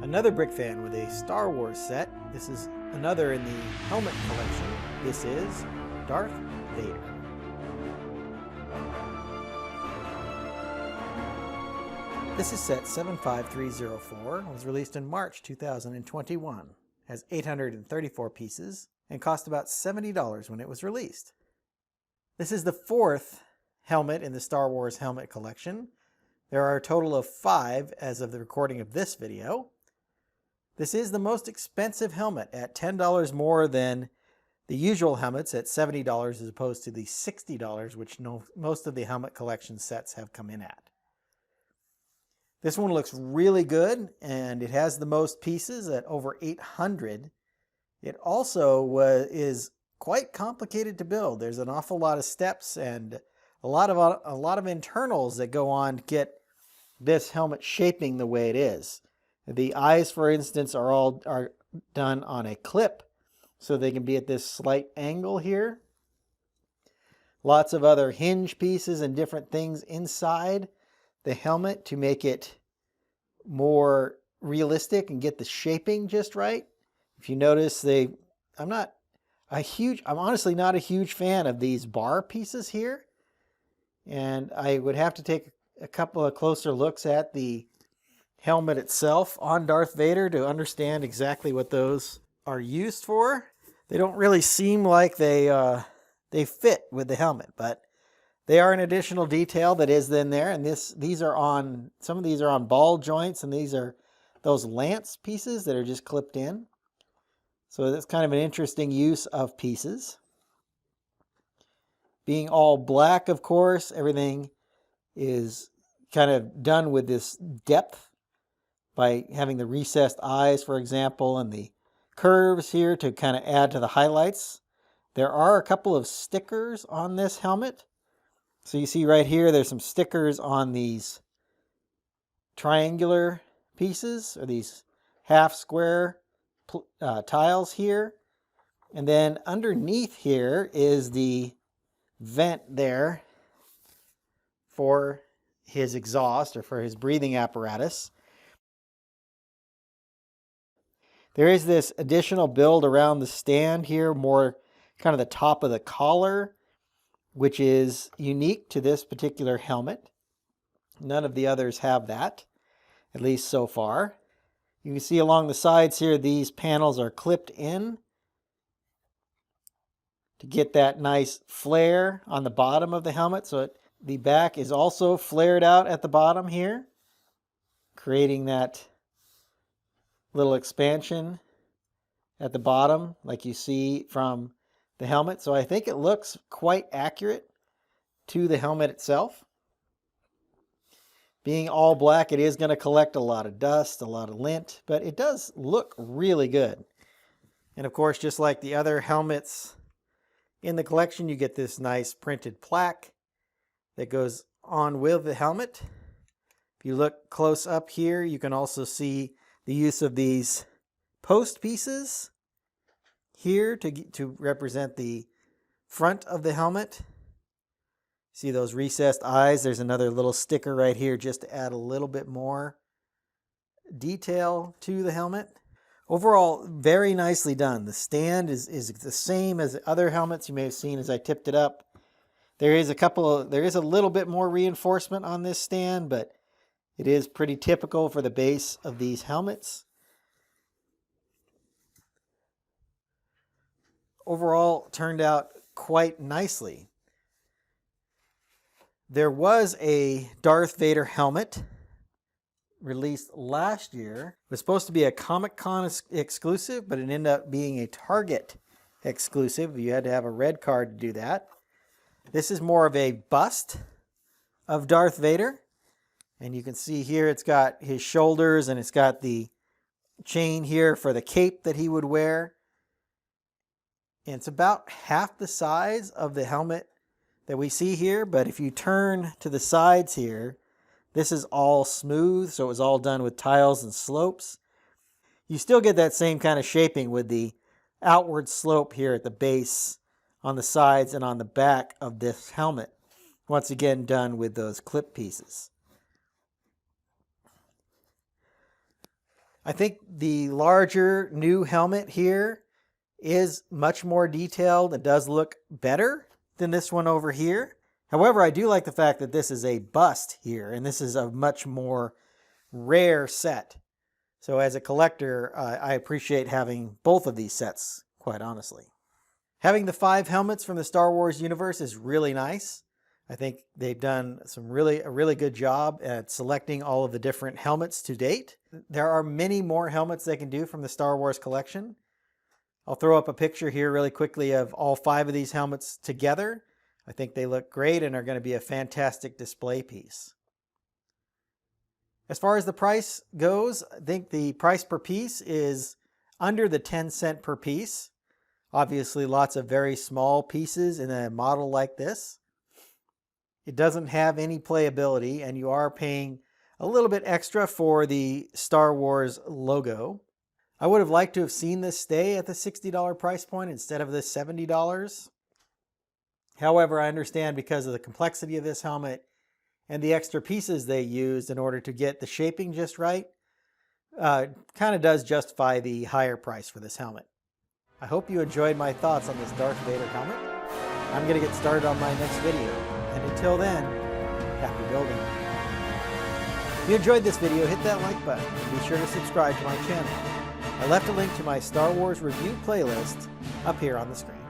Another brick fan with a Star Wars set. This is another in the helmet collection. This is Darth Vader. This is set 75304 and was released in March 2021. Has 834 pieces and cost about $70 when it was released. This is the fourth helmet in the Star Wars helmet collection. There are a total of 5 as of the recording of this video. This is the most expensive helmet at $10 more than the usual helmets at $70 as opposed to the $60 which most of the helmet collection sets have come in at. This one looks really good and it has the most pieces at over 800. It also is quite complicated to build. There's an awful lot of steps and a lot of internals that go on to get this helmet shaping the way it is. The eyes, for instance, are done on a clip so they can be at this slight angle here. Lots of other hinge pieces and different things inside the helmet to make it more realistic and get the shaping just right. If you notice, I'm honestly not a huge fan of these bar pieces here. And I would have to take a couple of closer looks at the helmet itself on Darth Vader to understand exactly what those are used for. They don't really seem like they fit with the helmet, but they are an additional detail that is in there. And some of these are on ball joints, and these are those lance pieces that are just clipped in. So that's kind of an interesting use of pieces. Being all black, of course, everything is kind of done with this depth by having the recessed eyes, for example, and the curves here to kind of add to the highlights. There are a couple of stickers on this helmet. So you see right here, there's some stickers on these triangular pieces, or these half square tiles here. And then underneath here is the vent there for his exhaust or for his breathing apparatus. There is this additional build around the stand here, more kind of the top of the collar, which is unique to this particular helmet. None of the others have that, at least so far. You can see along the sides here, these panels are clipped in to get that nice flare on the bottom of the helmet. So the back is also flared out at the bottom here, creating that little expansion at the bottom like you see from the helmet. So I think it looks quite accurate to the helmet itself. Being all black, it is going to collect a lot of dust, a lot of lint, but it does look really good. And of course, just like the other helmets in the collection, you get this nice printed plaque that goes on with the helmet. If you look close up here, you can also see the use of these post pieces here to represent the front of the helmet. See those recessed eyes? There's another little sticker right here just to add a little bit more detail to the helmet. Overall, very nicely done. The stand is the same as other helmets you may have seen as I tipped it up. There is a little bit more reinforcement on this stand, but it is pretty typical for the base of these helmets. Overall, turned out quite nicely. There was a Darth Vader helmet released last year. It was supposed to be a Comic-Con exclusive, but it ended up being a Target exclusive. You had to have a red card to do that. This is more of a bust of Darth Vader. And you can see here it's got his shoulders and it's got the chain here for the cape that he would wear. And it's about half the size of the helmet that we see here. But if you turn to the sides here, this is all smooth. So it was all done with tiles and slopes. You still get that same kind of shaping with the outward slope here at the base, on the sides, and on the back of this helmet. Once again, done with those clip pieces. I think the larger new helmet here is much more detailed. It does look better than this one over here. However, I do like the fact that this is a bust here, and this is a much more rare set. So as a collector, I appreciate having both of these sets, quite honestly. Having the 5 helmets from the Star Wars universe is really nice. I think they've done a really good job at selecting all of the different helmets to date. There are many more helmets they can do from the Star Wars collection. I'll throw up a picture here really quickly of all 5 of these helmets together. I think they look great and are going to be a fantastic display piece. As far as the price goes, I think the price per piece is under the 10-cent per piece. Obviously, lots of very small pieces in a model like this. It doesn't have any playability, and you are paying a little bit extra for the Star Wars logo. I would have liked to have seen this stay at the $60 price point instead of the $70. However, I understand because of the complexity of this helmet and the extra pieces they used in order to get the shaping just right, kind of does justify the higher price for this helmet. I hope you enjoyed my thoughts on this Darth Vader helmet. I'm going to get started on my next video. And until then, happy building. If you enjoyed this video, hit that like button and be sure to subscribe to my channel. I left a link to my Star Wars review playlist up here on the screen.